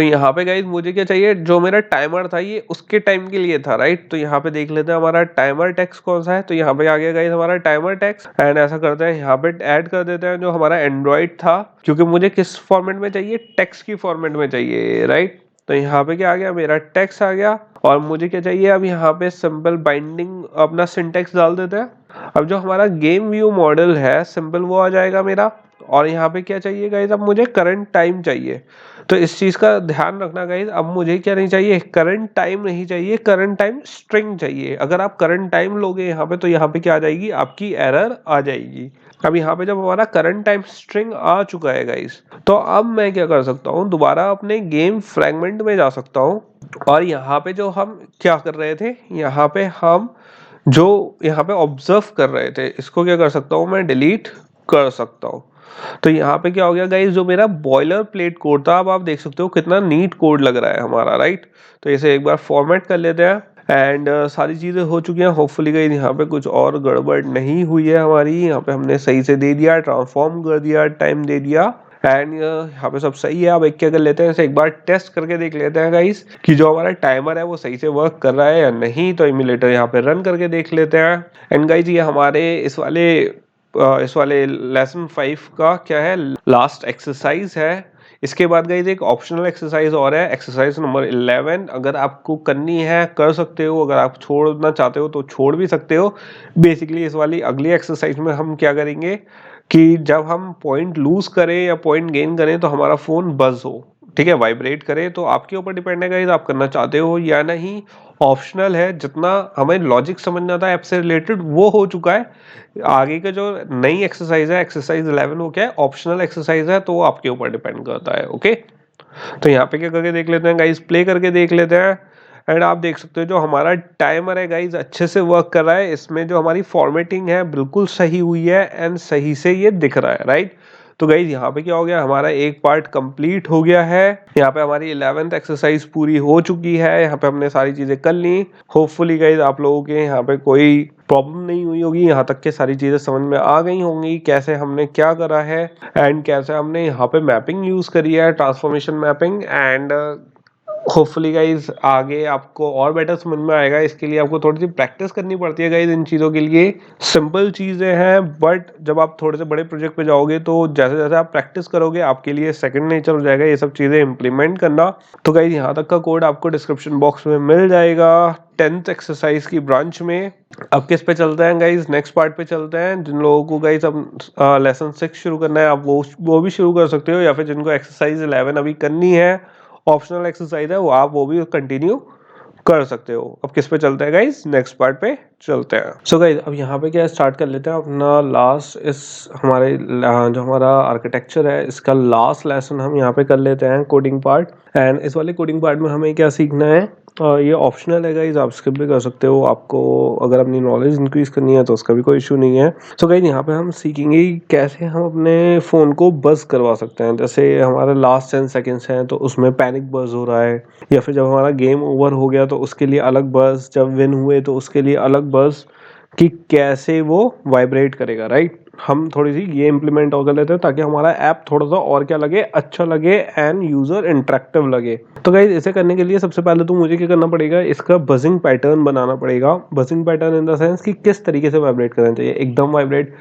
तो यहाँ पे गाइज मुझे क्या चाहिए, जो मेरा टाइमर था ये उसके टाइम के लिए था, राइट। तो यहाँ पे देख लेते हैं हमारा टाइमर टेक्स्ट कौन सा है। तो यहाँ पे आ गया गाइज हमारा टाइमर टेक्स्ट, एंड ऐसा करते हैं यहाँ पे ऐड कर देते हैं जो हमारा एंड्रॉइड था, क्योंकि मुझे किस फॉर्मेट में चाहिए, टेक्स्ट की फॉर्मेट में चाहिए, राइट। तो यहाँ पे क्या आ गया, मेरा टेक्स्ट आ गया। और मुझे क्या चाहिए, अब यहाँ पे सिंपल बाइंडिंग अपना सिंटेक्स डाल देते हैं। अब जो हमारा गेम व्यू मॉडल है सिंपल वो आ जाएगा मेरा। और यहाँ पे क्या चाहिए गाइज, अब मुझे करंट टाइम चाहिए। तो इस चीज का ध्यान रखना गाइज, अब मुझे क्या नहीं चाहिए, करंट टाइम नहीं चाहिए, करंट टाइम स्ट्रिंग चाहिए। अगर आप करंट टाइम लोगे यहाँ पे तो यहाँ पे क्या आ जाएगी, आपकी एरर आ जाएगी। अब यहाँ पे जब हमारा करंट टाइम स्ट्रिंग आ चुका है गाइज, तो अब मैं क्या कर सकता हूँ, दोबारा अपने गेम फ्रैगमेंट में जा सकता हूँ। और यहाँ पे जो हम क्या कर रहे थे, यहाँ पे हम जो यहाँ पे ऑब्जर्व कर रहे थे, इसको क्या कर सकता हूँ, मैं डिलीट कर सकता हूँ। तो यहाँ पे क्या हो गया गाइस, जो मेरा बॉयलर प्लेट कोड था, अब आप देख सकते हो कितना नीट कोड लग रहा है हमारा, राइट। तो इसे एक बार फॉर्मेट कर लेते हैं, एंड सारी चीजें हो चुकी हैं। होपफुली गाइस यहाँ पे कुछ और गड़बड़ नहीं हुई है हमारी। यहाँ पे हमने सही से दे दिया, ट्रांसफॉर्म कर दिया, टाइम दे दिया, एंड यहाँ पे सब सही है। अब एक क्या कर लेते हैं, इसे एक बार टेस्ट करके देख लेते हैं गाइस कि जो हमारा टाइमर है वो सही से वर्क कर रहा है या नहीं। तो इम्यूलेटर यहाँ पे रन करके देख लेते हैं। एंड गाइस ये हमारे इस वाले लेसन 5 का क्या है, लास्ट एक्सरसाइज है। इसके बाद गाइस एक ऑप्शनल एक्सरसाइज और है, एक्सरसाइज नंबर 11। अगर आपको करनी है कर सकते हो, अगर आप छोड़ना चाहते हो तो छोड़ भी सकते हो। बेसिकली इस वाली अगली एक्सरसाइज में हम क्या करेंगे कि जब हम पॉइंट लूज करें या पॉइंट गेन करें तो हमारा फोन बज हो, ठीक है, वाइब्रेट करे। तो आपके ऊपर डिपेंड है गाइस, आप करना चाहते हो या नहीं। ऑप्शनल है, जितना हमें लॉजिक समझना था ऐप से रिलेटेड वो हो चुका है। आगे का जो नई एक्सरसाइज है, एक्सरसाइज 11, वो क्या है, ऑप्शनल एक्सरसाइज है, तो वो आपके ऊपर डिपेंड करता है। ओके, तो यहाँ पे क्या करके देख लेते हैं गाइस, प्ले करके देख लेते हैं। एंड आप देख सकते हो जो हमारा टाइमर है गाइस अच्छे से वर्क कर रहा है। इसमें जो हमारी फॉर्मेटिंग है बिल्कुल सही हुई है, एंड सही से ये दिख रहा है, राइट। तो गाइस यहाँ पे क्या हो गया, हमारा एक पार्ट कंप्लीट हो गया है। यहाँ पे हमारी 11th एक्सरसाइज पूरी हो चुकी है। यहाँ पे हमने सारी चीजें कर ली। होपफुली गाइस आप लोगों के यहाँ पे कोई प्रॉब्लम नहीं हुई होगी, यहाँ तक के सारी चीजें समझ में आ गई होंगी, कैसे हमने क्या करा है, एंड कैसे हमने यहाँ पे मैपिंग यूज करी है, transformation mapping. And hopefully guys आगे आपको और बेटर समझ में आएगा। इसके लिए आपको थोड़ी सी प्रैक्टिस करनी पड़ती है गाइज इन चीज़ों के लिए। सिंपल चीज़ें हैं, बट जब आप थोड़े से बड़े प्रोजेक्ट पे जाओगे तो जैसे जैसे आप प्रैक्टिस करोगे आपके लिए सेकंड नेचर हो जाएगा ये सब चीज़ें इम्प्लीमेंट करना। तो गाइज यहाँ तक का कोड आपको डिस्क्रिप्शन बॉक्स में मिल जाएगा 10th एक्सरसाइज की ब्रांच में। अब किस पे चलते हैं गाइज, नेक्स्ट पार्ट पे चलते हैं। जिन लोगों को गाइज अब लेसन 6 शुरू करना है आप वो भी शुरू कर सकते हो, या फिर जिनको एक्सरसाइज 11 अभी करनी है, ऑप्शनल एक्सरसाइज है, वो आप वो भी कंटिन्यू कर सकते हो। अब किस पे चलते हैं गाइस, नेक्स्ट पार्ट पे चलते हैं। सो गाइस अब यहाँ पे क्या स्टार्ट कर लेते हैं अपना लास्ट, इस हमारे जो हमारा आर्किटेक्चर है इसका लास्ट लेसन हम यहाँ पे कर लेते हैं, कोडिंग पार्ट। एंड इस वाले कोडिंग पार्ट में हमें क्या सीखना है, ये ऑप्शनल है गाइस, आप स्किप भी कर सकते हो। आपको अगर अपनी नॉलेज इंक्रीज करनी है तो उसका भी कोई इशू नहीं है। सो गाइस यहाँ पे हम सीखेंगे कैसे हम अपने फ़ोन को बज़ करवा सकते हैं। जैसे हमारे लास्ट 10 सेकेंड्स हैं तो उसमें पैनिक बज़ हो रहा है, या फिर जब हमारा गेम ओवर हो गया तो उसके लिए अलग बज़, जब विन हुए तो उसके लिए अलग बज़, कि कैसे वो वाइब्रेट करेगा, राइट। हम थोड़ी सी ये इम्प्लीमेंट और कर लेते हैं ताकि हमारा ऐप थोड़ा सा और क्या लगे, अच्छा लगे एंड यूजर इंटरेक्टिव लगे। तो गाइस इसे करने के लिए सबसे पहले तो मुझे क्या करना पड़ेगा, इसका बजिंग पैटर्न बनाना पड़ेगा। Buzzing pattern in the sense कि किस तरीके से वाइब्रेट करना चाहिए, एकदम वाइब्रेट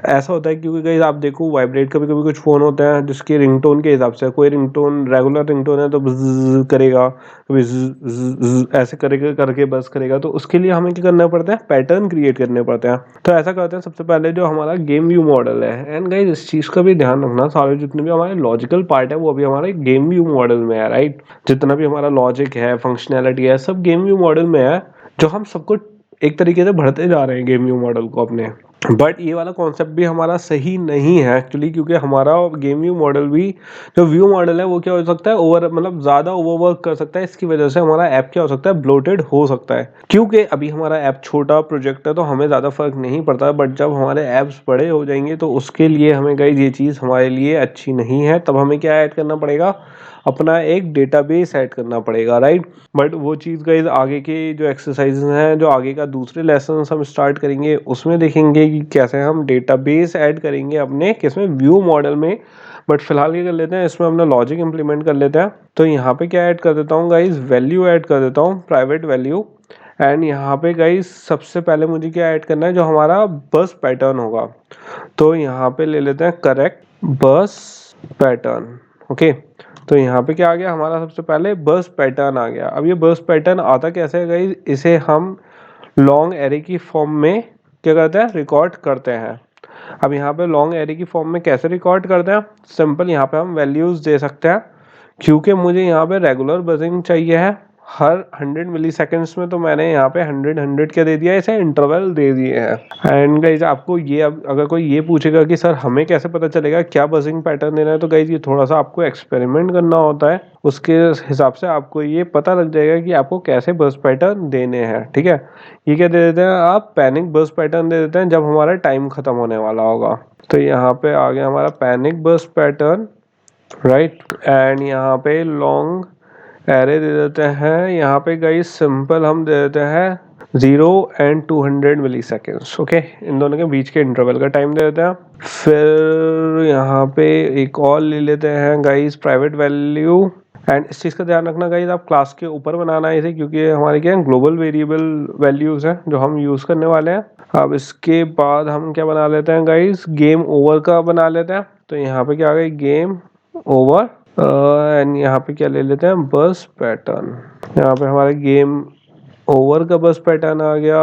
ऐसा होता है क्योंकि गाइस आप देखो वाइब्रेट कभी कभी कुछ फ़ोन होते हैं जिसके रिंगटोन के हिसाब से, कोई रिंगटोन रेगुलर रिंगटोन है तो बज़ करेगा, कभी ऐसे करेगा करके बस करेगा। तो उसके लिए हमें क्या करना पड़ता है, पैटर्न क्रिएट करने पड़ते हैं। तो ऐसा करते हैं सबसे पहले जो हमारा गेम व्यू मॉडल है, एंड गाइस इस चीज़ का भी ध्यान रखना, सारे जितने भी हमारे लॉजिकल पार्ट है वो अभी हमारे गेम व्यू मॉडल में है, राइट। जितना भी हमारा लॉजिक है, फंक्शनैलिटी है, सब गेम व्यू मॉडल में है, जो हम सबको एक तरीके से बढ़ते जा रहे हैं गेम व्यू मॉडल को अपने। बट ये वाला कॉन्सेप्ट भी हमारा सही नहीं है एक्चुअली, क्योंकि हमारा गेम व्यू मॉडल भी, जो व्यू मॉडल है वो क्या हो सकता है, ओवर मतलब ज़्यादा ओवरवर्क कर सकता है। इसकी वजह से हमारा ऐप क्या हो सकता है, ब्लोटेड हो सकता है। क्योंकि अभी हमारा ऐप छोटा प्रोजेक्ट है तो हमें ज़्यादा फर्क नहीं पड़ता, बट जब हमारे ऐप्स बड़े हो जाएंगे तो उसके लिए हमें गाइस ये चीज़ हमारे लिए अच्छी नहीं है। तब हमें क्या ऐड करना पड़ेगा, अपना एक डेटाबेस ऐड करना पड़ेगा, राइट। बट वो चीज़ गाइस आगे के जो एक्सरसाइजेस हैं, जो आगे का दूसरे लेसन हम स्टार्ट करेंगे उसमें देखेंगे कि कैसे हम डेटाबेस ऐड करेंगे अपने किसमें, व्यू मॉडल में। बट फिलहाल क्या कर लेते हैं, इसमें अपना लॉजिक इंप्लीमेंट कर लेते हैं। तो यहाँ पे क्या ऐड कर देता हूँ गाइस, वैल्यू ऐड कर देता हूँ, प्राइवेट वैल्यू। एंड यहाँ पे गाइस सबसे पहले मुझे क्या ऐड करना है, जो हमारा बस पैटर्न होगा। तो यहाँ पे ले लेते हैं करेक्ट बस पैटर्न। ओके, तो यहाँ पे क्या आ गया हमारा, सबसे पहले बस पैटर्न आ गया। अब ये बस पैटर्न आता कैसे है गाइस, इसे हम लॉन्ग एरे की फॉर्म में क्या करते हैं, रिकॉर्ड करते हैं। अब यहाँ पे लॉन्ग एरे की फॉर्म में कैसे रिकॉर्ड करते हैं, सिंपल यहाँ पे हम वैल्यूज दे सकते हैं। क्योंकि मुझे यहाँ पे रेगुलर बजिंग चाहिए है हर 100 मिली सेकेंड्स में, तो मैंने यहाँ पे 100 क्या दे दिया है, इसे इंटरवल दे दिए हैं। एंड गाइज आपको ये, अब अगर कोई ये पूछेगा कि सर हमें कैसे पता चलेगा क्या बजिंग पैटर्न देना है, तो गाइज ये थोड़ा सा आपको एक्सपेरिमेंट करना होता है, उसके हिसाब से आपको ये पता लग जाएगा कि आपको कैसे बस पैटर्न देने हैं। ठीक है, ये क्या दे देते हैं आप, पैनिक बस पैटर्न दे देते हैं जब हमारा टाइम खत्म होने वाला होगा। तो यहाँ पे आ गया हमारा पैनिक बस पैटर्न, राइट। एंड यहाँ पे लॉन्ग एरे दे देते हैं, यहाँ पे गाइस सिंपल हम दे देते हैं 0 एंड 200 मिली सेकेंड्स। ओके, इन दोनों के बीच के इंटरवल का टाइम दे देते हैं। फिर यहाँ पे एक और ले लेते हैं गाइस प्राइवेट वैल्यू। एंड इस चीज़ का ध्यान रखना गाइस, आप क्लास के ऊपर बनाना है इसे, क्योंकि हमारे क्या है ग्लोबल वेरिएबल वैल्यूज हैं जो हम यूज़ करने वाले हैं। अब इसके बाद हम क्या बना लेते हैं गाइस, गेम ओवर का बना लेते हैं। तो यहाँ पे क्या आ गया, गेम ओवर। एंड यहाँ पे क्या ले लेते हैं, बस पैटर्न। यहाँ पे हमारे गेम ओवर का बस पैटर्न आ गया।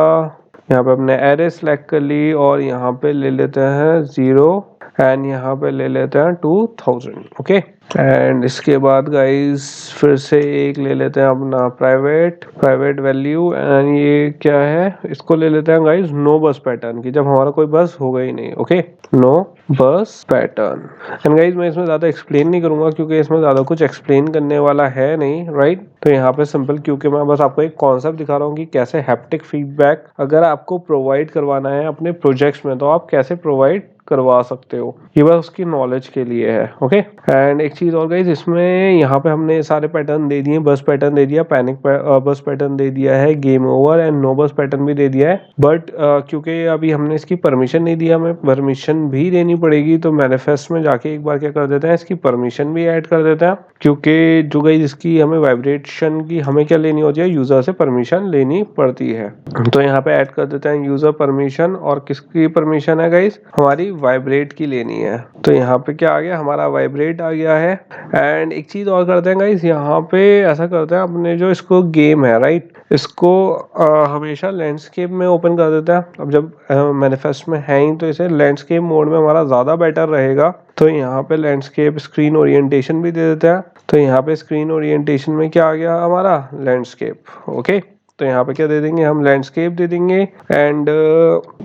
यहाँ पे अपने एरे सेलेक्ट कर ली और यहाँ पे ले लेते हैं 0 एंड यहाँ पे ले लेते हैं 2000। ओके, एंड इसके बाद गाइस फिर से एक ले लेते हैं अपना प्राइवेट वैल्यू। एंड ये क्या है, इसको ले लेते हैं गाइस नो बस पैटर्न की, जब हमारा कोई बस होगा ही नहीं। ओके, नो बस पैटर्न। एंड गाइस मैं इसमें ज़्यादा एक्सप्लेन नहीं करूंगा क्योंकि इसमें ज़्यादा कुछ एक्सप्लेन करने वाला है नहीं, राइट। तो यहाँ पे सिंपल, क्योंकि मैं बस आपको एक कॉन्सेप्ट दिखा रहा हूँ कि कैसे हैप्टिक फीडबैक अगर आपको प्रोवाइड करवाना है अपने प्रोजेक्ट्स में तो आप कैसे प्रोवाइड करवा सकते हो, ये बस उसकी नॉलेज के लिए है। ओके, एंड एक चीज़ और गाइस, इसमें यहाँ पे हमने सारे पैटर्न दे दिए, बस पैटर्न दे दिया, पैनिक बस पैटर्न दे दिया है, गेम ओवर एंड नो बस पैटर्न भी दे दिया है। बट क्योंकि अभी हमने इसकी परमिशन नहीं दिया, हमें परमिशन भी देनी पड़ेगी। तो मैनिफेस्ट में जाके एक बार क्या कर देते हैं, इसकी परमिशन भी ऐड कर देते हैं, क्योंकि जो गाइस इसकी हमें वाइब्रेशन की हमें क्या लेनी होती है, यूजर से परमिशन लेनी पड़ती है। तो यहाँ पे ऐड कर देते हैं यूजर परमिशन, और किसकी परमिशन है गाइस, हमारी वाइब्रेट की लेनी है। तो यहाँ पे क्या आ गया, हमारा वाइब्रेट आ गया है। एंड एक चीज और करते हैं गाइस, यहाँ पे ऐसा करते हैं, अपने जो इसको गेम है, राइट, इसको हमेशा लैंडस्केप में ओपन कर देते हैं। अब जब मैनिफेस्ट में है ही तो इसे लैंडस्केप मोड में हमारा ज़्यादा बेटर रहेगा। तो यहाँ पे लैंडस्केप स्क्रीन ओरिएंटेशन भी दे देते हैं। तो यहाँ पे स्क्रीन ओरिएंटेशन में क्या आ गया हमारा, लैंडस्केप। ओके, तो यहाँ पे क्या दे देंगे, हम लैंडस्केप दे देंगे। एंड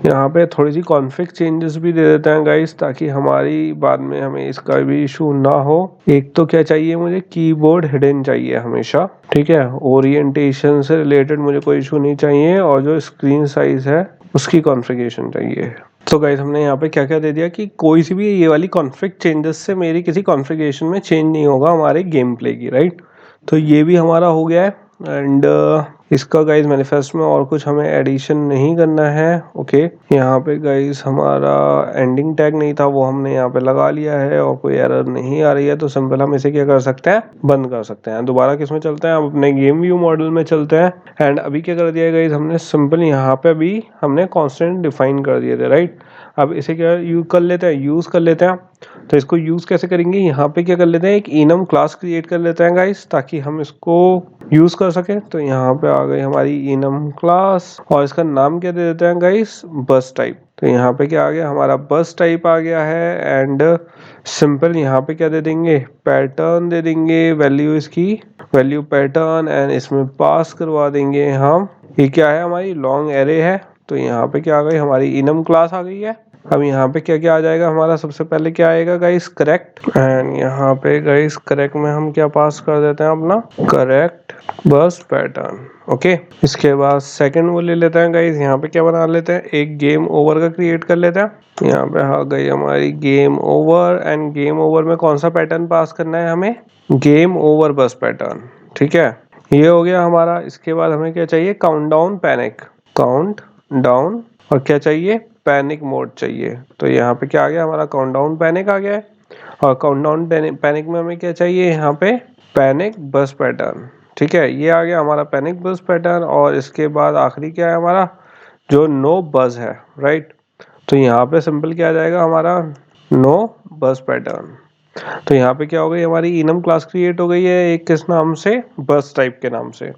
यहाँ पे थोड़ी सी कॉन्फ़िग चेंजेस भी दे देते हैं गाइस, ताकि हमारी बाद में हमें इसका भी इशू ना हो। एक तो क्या चाहिए मुझे, कीबोर्ड हिडन चाहिए हमेशा, ठीक है। ओरिएंटेशन से रिलेटेड मुझे कोई इशू नहीं चाहिए, और जो स्क्रीन साइज है उसकी कॉन्फ़िगरेशन चाहिए। तो गाइस हमने यहाँ पे क्या क्या दे दिया कि कोई सी भी ये वाली कॉन्फ़िग चेंजेस से मेरी किसी कॉन्फ़िगरेशन में चेंज नहीं होगा हमारे गेम प्ले की, राइट। तो ये भी हमारा हो गया है। एंड इसका गाइस मैनिफेस्ट में और कुछ हमें एडिशन नहीं करना है। ओके, यहाँ पे गाइस हमारा एंडिंग टैग नहीं था, वो हमने यहाँ पे लगा लिया है, और कोई एरर नहीं आ रही है। तो सिंपल हम इसे क्या कर सकते हैं, बंद कर सकते हैं। दोबारा किस में चलते हैं, हम अपने गेम व्यू मॉडल में चलते हैं। एंड अभी क्या कर दिया गाइस, हमने सिंपल यहाँ पे भी हमने कॉन्स्टेंट डिफाइन कर दिए थे, राइट। अब इसे क्या यूज कर लेते हैं, तो इसको यूज कैसे करेंगे, यहाँ पे क्या कर लेते हैं, एक इनम क्लास क्रिएट कर लेते हैं गाइस, ताकि हम इसको यूज कर सके। तो यहाँ पे आ गई हमारी इनम क्लास, और इसका नाम क्या दे देते हैं गाइस, बस टाइप। तो यहाँ पे क्या आ गया, हमारा बस टाइप आ गया है। एंड सिंपल यहाँ पे क्या दे देंगे, पैटर्न दे देंगे, वैल्यू इसकी वैल्यू पैटर्न, एंड इसमें पास करवा देंगे हम, ये क्या है, हमारी लॉन्ग एरे है। तो यहाँ पे क्या आ गई, हमारी इनम क्लास आ गई है। अब यहाँ पे क्या क्या आ जाएगा हमारा, सबसे पहले क्या आएगा गाइस, करेक्ट। एंड यहाँ पे गाइस करेक्ट में हम क्या पास कर देते हैं, अपना करेक्ट बस पैटर्न। ओके, इसके बाद सेकंड वो ले लेते हैं गाइस, यहाँ पे क्या बना लेते हैं, एक गेम ओवर का क्रिएट कर लेते हैं। यहाँ पे आ गई हमारी game over. End game over में कौन सा पैटर्न पास करना है हमें, गेम ओवर बस पैटर्न। ठीक है, ये हो गया हमारा। इसके बाद हमें क्या चाहिए, count down panic, count down, और क्या चाहिए, पैनिक मोड चाहिए। तो यहाँ पे क्या आ गया हमारा, काउंट डाउन पैनिक आ गया है। और काउंट डाउन पैनिक में हमें क्या चाहिए, यहाँ पे पैनिक बस पैटर्न। ठीक है, ये आ गया हमारा पैनिक बस पैटर्न। और इसके बाद आखिरी क्या है हमारा, जो नो बज है, राइट। तो यहाँ पे सिंपल क्या आ जाएगा हमारा, नो बस पैटर्न। तो यहाँ पे क्या हो गई, हमारी इनम क्लास क्रिएट हो गई है एक किस नाम से, बस टाइप के नाम से।